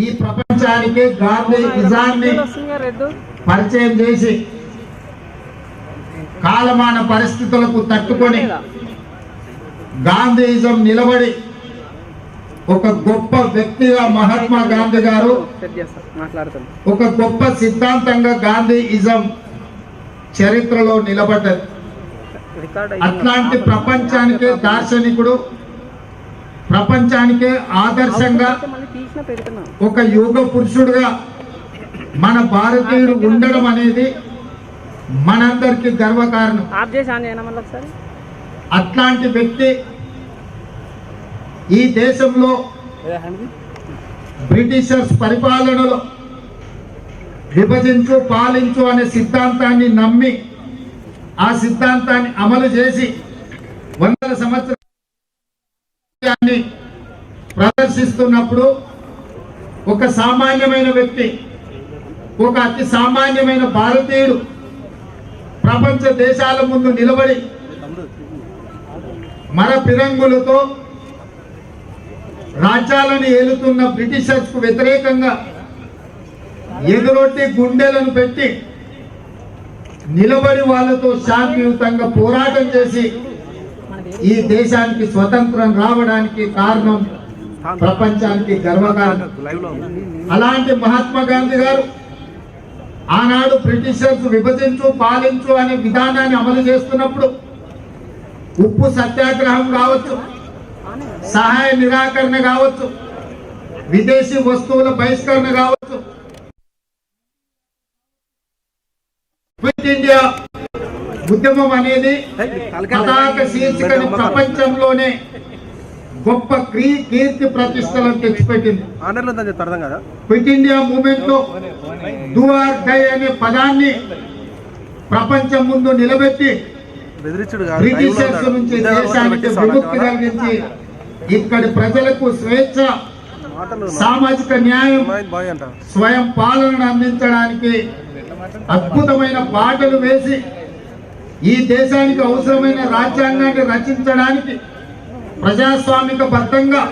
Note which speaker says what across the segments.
Speaker 1: ఈ ప్రపంచానికి గాంధీయిజాన్ని పరిచయం చేసి కాలమాన పరిస్థితులకు తట్టుకొని గాంధీయిజం నిలబడి ఒక గొప్ప వ్యక్తిగా మహాత్మా గాంధీ గారు ఒక గొప్ప సిద్ధాంతంగా గాంధీయిజం చరిత్రలో నిలబడ్డది. అట్లాంటి ప్రపంచానికే దార్శనికుడు, ప్రపంచానికే ఆదర్శంగా ఒక యుగ పురుషుడుగా మన భారతీయుడు ఉండడం అనేది మనందరికీ గర్వకారణం. అట్లాంటి వ్యక్తి ఈ దేశంలో బ్రిటిషర్స్ పరిపాలనలో విభజించు పాలించు అనే సిద్ధాంతాన్ని నమ్మి ఆ సిద్ధాంతాన్ని అమలు చేసి వందల సంవత్సరాన్ని ప్రదర్శిస్తున్నప్పుడు ఒక సామాన్యమైన వ్యక్తి, ఒక అతి సామాన్యమైన భారతీయుడు ప్రపంచ దేశాల ముందు నిలబడి మర పిరంగులతో రాజ్యాలను ఏలుతున్న బ్రిటిషర్స్ కు వ్యతిరేకంగా ఎదురొట్టి గుండెలను పెట్టి నిలబడి వాళ్ళతో శాంతియుతంగా పోరాటం చేసి ఈ దేశానికి స్వతంత్రం రావడానికి కారణం ప్రపంచానికి గర్వకారణం. అలాంటి మహాత్మా గాంధీ గారు ఆనాడు బ్రిటిషర్స్ విభజించు పాలించు అనే విధానాన్ని అమలు చేస్తున్నప్పుడు ఉప్పు సత్యాగ్రహం కావచ్చు, సహాయ నిరాకరణ కావచ్చు, విదేశీ వస్తువుల బహిష్కరణ కావచ్చు, క్విట్ ఇండియా ఉద్యమం అనేది పతాక శీర్షికని ప్రపంచంలోనే గొప్ప కీర్తి ప్రతిష్టలను తెచ్చిపెట్టింది. క్విట్ ఇండియా మూవ్మెంట్ లో డూ ఆర్ డై అనే పదాన్ని ప్రపంచం ముందు నిలబెట్టి బ్రిటిషర్స్ నుంచి దేశానికి విముక్తి కలిగించి ఇక్కడి ప్రజలకు స్వేచ్ఛ, సామాజిక న్యాయం, స్వయం పాలనను అందించడానికి అద్భుతమైన బాటలు వేసి ఈ దేశానికి అవసరమైన రాజ్యాంగాన్ని రచించడానికి ప్రజాస్వామిక బద్ధంగా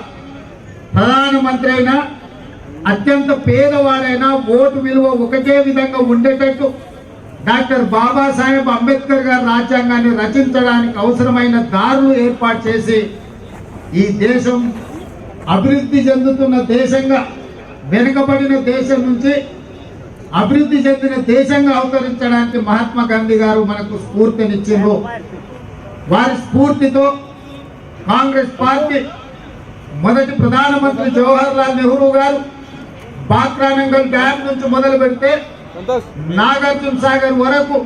Speaker 1: ప్రధానమంత్రి అయినా అత్యంత పేదవాడైనా ఓటు విలువ ఒకటే విధంగా ఉండేటట్టు డాక్టర్ బాబాసాహెబ్ అంబేద్కర్ గారు రాజ్యాంగాన్ని రచించడానికి అవసరమైన దారులు ఏర్పాటు చేసి ఈ దేశం అభివృద్ధి చెందుతున్న దేశంగా, వెనుకబడిన దేశం నుంచి అభివృద్ధి చెందిన దేశంగా అవతరించడానికి మహాత్మా గాంధీ గారు మనకు స్ఫూర్తినిచ్చిండ్రు. వారి స్ఫూర్తితో కాంగ్రెస్ పార్టీ మొదటి ప్రధానమంత్రి జవహర్ లాల్ నెహ్రూ గారు బాక్రానంగల్ డ్యామ్ నుంచి మొదలు పెడితే నాగార్జున సాగర్ వరకు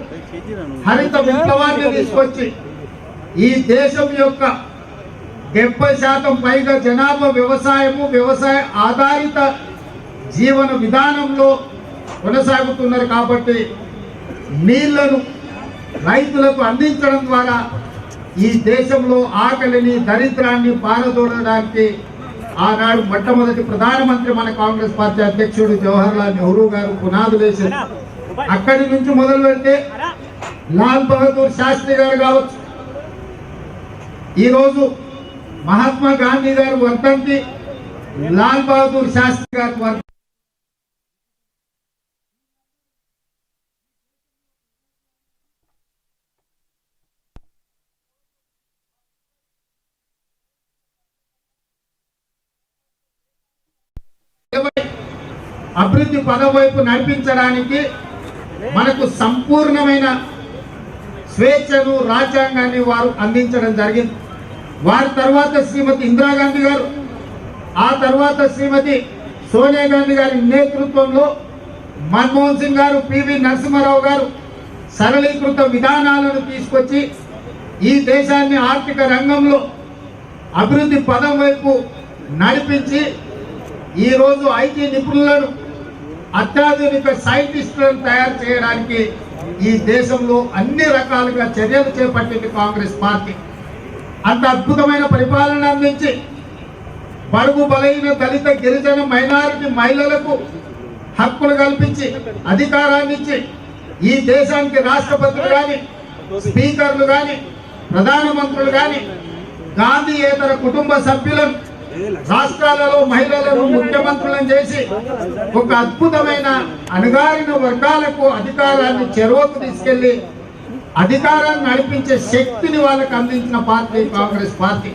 Speaker 1: హరిత విప్లవాన్ని తీసుకొచ్చి ఈ దేశం యొక్క 70% పైగా జనాభా వ్యవసాయ ఆధారిత జీవన విధానంలో కొనసాగుతున్నారు. కాబట్టి నీళ్లను రైతులకు అందించడం ద్వారా ఈ దేశంలో ఆకలిని, దరిద్రాన్ని పారదోడడానికి ఆనాడు మొట్టమొదటి ప్రధానమంత్రి మన కాంగ్రెస్ పార్టీ అధ్యక్షుడు జవహర్ లాల్ నెహ్రూ గారు పునాదులు వేశారు. అక్కడి నుంచి మొదలు పెడితే లాల్ బహదూర్ శాస్త్రి గారు కావచ్చు, ఈరోజు మహాత్మా గాంధీ గారు వర్ధంతి, లాల్ బహదూర్ శాస్త్రి గారు వర్ధంతి. అభివృద్ధి పదవైపు నడిపించడానికి మనకు సంపూర్ణమైన స్వేచ్ఛను, రాజ్యాంగాన్ని వారు అందించడం జరిగింది. వారి తర్వాత శ్రీమతి ఇందిరాగాంధీ గారు, ఆ తర్వాత శ్రీమతి సోనియా గాంధీ గారి నేతృత్వంలో మన్మోహన్ సింగ్ గారు, పివి నరసింహారావు గారు సరళీకృత విధానాలను తీసుకొచ్చి ఈ దేశాన్ని ఆర్థిక రంగంలో అభివృద్ధి పదం వైపు నడిపించి ఈరోజు ఐటీ నిపుణులను, అత్యాధునిక సైంటిస్టులను తయారు చేయడానికి ఈ దేశంలో అన్ని రకాలుగా చర్యలు చేపట్టింది కాంగ్రెస్ పార్టీ. అంత అద్భుతమైన పరిపాలన అందించి బడుగు బలైన దళిత గిరిజన మైనారిటీ మహిళలకు హక్కులు కల్పించి అధికారాన్ని ఇచ్చి ఈ దేశానికి రాష్ట్రపతులు కానీ, స్పీకర్లు కానీ, ప్రధానమంత్రులు కానీ గాంధీయేతర కుటుంబ సభ్యులను రాష్ట్రాలలో మహిళలను ముఖ్యమంత్రులను చేసి ఒక అద్భుతమైన అణగారిన వర్గాలకు అధికారాన్ని చెరువుకు తీసుకెళ్లి అధికారాన్ని నడిపించే శక్తిని వాళ్ళకు అందించిన పార్టీ కాంగ్రెస్ పార్టీ.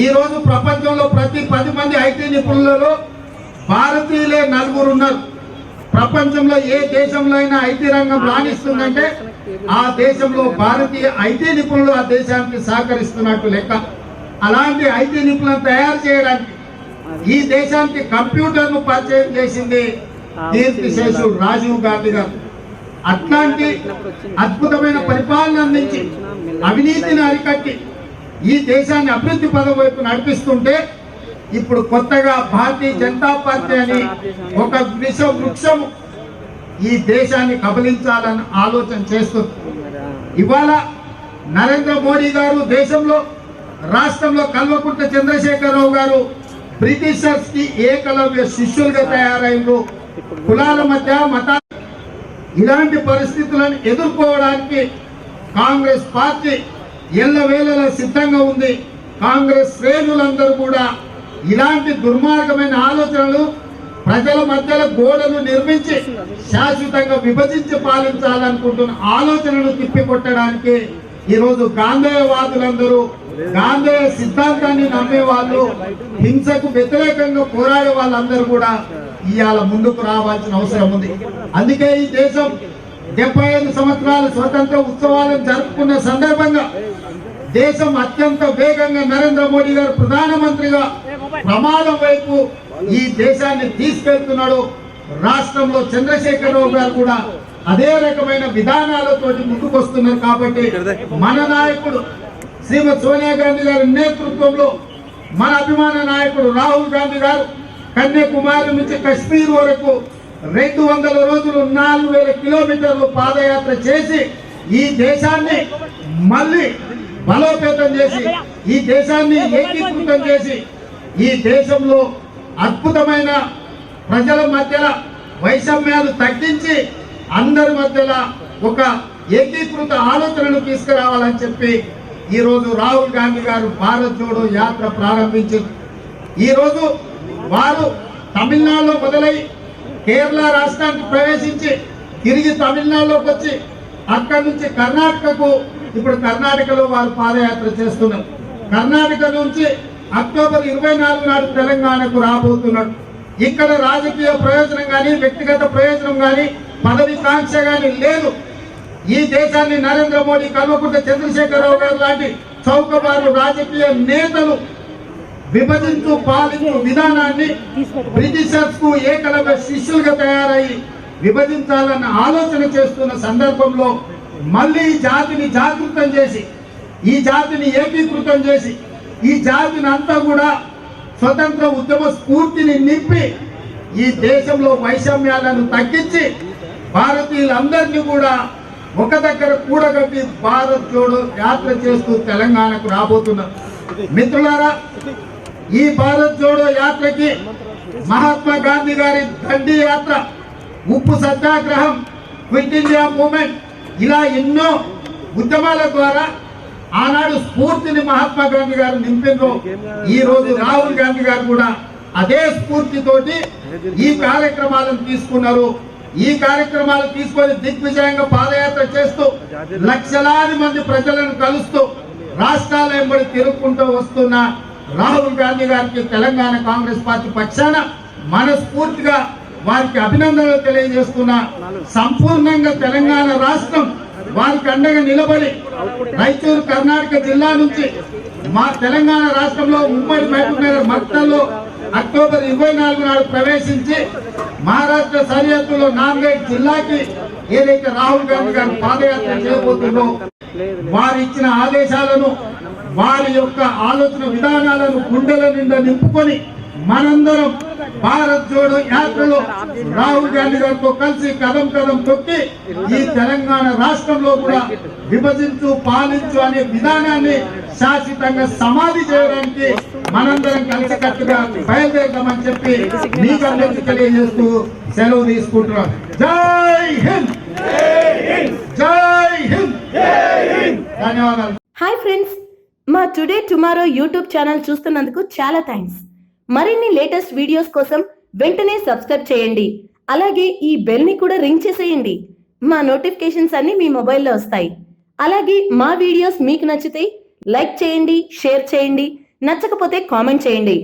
Speaker 1: ఈ రోజు ప్రపంచంలో ప్రతి 10 మంది ఐటీ నిపుణులలో భారతీయులే 4 ఉన్నారు. ప్రపంచంలో ఏ దేశంలో అయినా ఐటీ రంగం రాణిస్తుందంటే ఆ దేశంలో భారతీయ ఐటీ నిపుణులు ఆ దేశానికి సహకరిస్తున్నట్టు లెక్క. అలాంటి ఐటీ నిపుణులను తయారు చేయడానికి ఈ దేశానికి కంప్యూటర్ను పరిచయం చేసింది కీర్తిశేషుడు రాజీవ్ గాంధీ గారు. అట్లాంటి అద్భుతమైన పరిపాలన అందించి అవినీతిని అరికట్టి ఈ దేశాన్ని అభివృద్ధి పదం వైపు నడిపిస్తుంటే ఇప్పుడు కొత్తగా భారతీయ జనతా పార్టీ అని ఒక వృక్షము ఈ దేశాన్ని కబలించాలని ఆలోచన చేస్తుంది. ఇవాళ నరేంద్ర మోడీ గారు దేశంలో రాష్ట్రంలో కల్వకుంట్ల చంద్రశేఖరరావు గారు బ్రిటిషర్స్ కి ఏకలవ్య శిష్యులుగా తయారైండ్రు. కులాల మధ్య మతాల ఇలాంటి పరిస్థితులను ఎదుర్కోవడానికి కాంగ్రెస్ పార్టీ ఎల్లవేళలా సిద్ధంగా ఉంది. కాంగ్రెస్ శ్రేణులందరూ కూడా ఇలాంటి దుర్మార్గమైన ఆలోచనలు ప్రజల మధ్యలో గోడలు నిర్మించి శాశ్వతంగా విభజించి పాలించాలనుకుంటున్న ఆలోచనలు తిప్పికొట్టడానికి ఈరోజు గాంధేయవాదులందరూ గాంధేయ సిద్ధాంతాన్ని నమ్మే వాళ్ళు హింసకు వ్యతిరేకంగా పోరాడే వాళ్ళందరూ కూడా ఇవాళ ముందుకు రావాల్సిన అవసరం ఉంది. అందుకే ఈ దేశం 75 సంవత్సరాల స్వతంత్ర ఉత్సవాలను జరుపుకున్న సందర్భంగా దేశం అత్యంత వేగంగా నరేంద్ర మోడీ గారు ప్రధానమంత్రిగా ప్రమాదం వైపు ఈ దేశాన్ని తీసుకెళ్తున్నాడు. రాష్ట్రంలో చంద్రశేఖరరావు గారు కూడా అదే రకమైన విధానాలతోటి ముందుకు వస్తున్నారు. కాబట్టి మన నాయకుడు శ్రీమతి సోనియా గాంధీ గారి నేతృత్వంలో మన అభిమాన నాయకుడు రాహుల్ గాంధీ గారు కన్యాకుమారి నుంచి కశ్మీర్ వరకు 200 రోజులు 4000 కిలోమీటర్లు పాదయాత్ర చేసి ఈ దేశాన్ని మళ్ళీ బలోపేతం చేసి ఈ దేశాన్ని ఏకీకృతం చేసి ఈ దేశంలో అద్భుతమైన ప్రజల మధ్యలో వైషమ్యాలు తగ్గించి అందరి మధ్యలో ఒక ఏకీకృత ఆలోచనలు తీసుకురావాలని చెప్పి ఈరోజు రాహుల్ గాంధీ గారు భారత్ జోడో యాత్ర ప్రారంభించారు. ఈరోజు వారు తమిళనాడులో మొదలై కేరళ రాష్ట్రానికి ప్రవేశించి తిరిగి తమిళనాడులోకి వచ్చి అక్కడి నుంచి కర్ణాటకకు ఇప్పుడు కర్ణాటకలో వారు పాదయాత్ర చేస్తున్నారు. కర్ణాటక నుంచి అక్టోబర్ 24 నాడు తెలంగాణకు రాబోతున్నాడు. ఇక్కడ రాజకీయ ప్రయోజనం కానీ వ్యక్తిగత ప్రయోజనం కానీ పదవి కాంక్ష కానీ లేదు. ఈ దేశాన్ని నరేంద్ర మోడీ కల్వకుంట్ల చంద్రశేఖరరావు గారు లాంటి చౌకబారు రాజకీయ నేతలు విభజించు పాలించు విధానాన్ని బ్రిటిషర్స్ కు ఏకలవ్య శిష్యులుగా తయారై విభజించాలన్న ఆలోచన చేస్తున్న సందర్భంలో మళ్ళీ ఈ జాతిని జాగృతం చేసి ఈ జాతిని ఏకీకృతం చేసి ఈ జాతిని అంతా కూడా స్వతంత్ర ఉద్యమ స్ఫూర్తిని నింపి ఈ దేశంలో వైషమ్యాలను తగ్గించి భారతీయులందరినీ కూడా ఒక దగ్గర కూడగట్టి భారత్ జోడో యాత్ర చేస్తూ తెలంగాణకు రాబోతున్నారు. మిత్రులారా, ఈ భారత్ జోడో యాత్రకి మహాత్మా గాంధీ గారి దండి యాత్ర, ఉప్పు సత్యాగ్రహం, క్విట్ ఇండియా మూవ్మెంట్ ఇలా ఎన్నో ఉద్యమాల ద్వారా ఆనాడు స్ఫూర్తిని మహాత్మా గాంధీ గారు నింపిండ్రు. ఈ రోజు రాహుల్ గాంధీ గారు కూడా అదే స్ఫూర్తితోటి ఈ కార్యక్రమాలను తీసుకున్నారు. ఈ కార్యక్రమాలు తీసుకొని దిగ్విజయంగా పాదయాత్ర చేస్తూ లక్షలాది మంది ప్రజలను కలుస్తూ రాష్ట్రాల వెంబడి తిరుగుకుంటూ వస్తున్న రాహుల్ గాంధీ గారికి తెలంగాణ కాంగ్రెస్ పార్టీ పక్షాన మనస్ఫూర్తిగా వారికి అభినందనలు తెలియజేస్తున్నా. సంపూర్ణంగా తెలంగాణ రాష్ట్రం వారికి అండగా నిలబడి రైచూరు కర్ణాటక జిల్లా నుంచి మా తెలంగాణ రాష్ట్రంలో ఉమ్మడి మహబూబ్ నగర్ మక్తల్లో అక్టోబర్ 24 నాడు ప్రవేశించి మహారాష్ట్ర సరిహద్దులో నాందేడ్ జిల్లాకి ఏదైతే రాహుల్ గాంధీ గారు పాదయాత్ర చేయబోతుందో వారు ఇచ్చిన ఆదేశాలను వారి యొక్క ఆలోచన విధానాలను గుండెల నిండా నింపుకొని మనందరం భారత్ జోడో యాత్రలో రాహుల్ గాంధీ గారితో కలిసి కదం కదం తొక్కి ఈ తెలంగాణ రాష్ట్రంలో కూడా విభజించు పాలించు అనే విధానాన్ని శాశ్వతంగా సమాధి చేయడానికి మనందరం కలిసికట్టుగా బయలుదేరదామని చెప్పి మీకు అందరికీ తెలియజేస్తూ సెలవు తీసుకుంటున్నాం. జై హింద్, జై హింద్, ధన్యవాదాలు.
Speaker 2: హాయ్ ఫ్రెండ్స్, మా టుడే టుమారో యూట్యూబ్ ఛానల్ చూస్తున్నందుకు చాలా థ్యాంక్స్. మరిన్ని లేటెస్ట్ వీడియోస్ కోసం వెంటనే సబ్స్క్రైబ్ చేయండి. అలాగే ఈ బెల్ ని కూడా రింగ్ చేసేయండి. మా నోటిఫికేషన్స్ అన్ని మీ మొబైల్లో వస్తాయి. అలాగే మా వీడియోస్ మీకు నచ్చితే లైక్ చేయండి, షేర్ చేయండి, నచ్చకపోతే కామెంట్ చేయండి.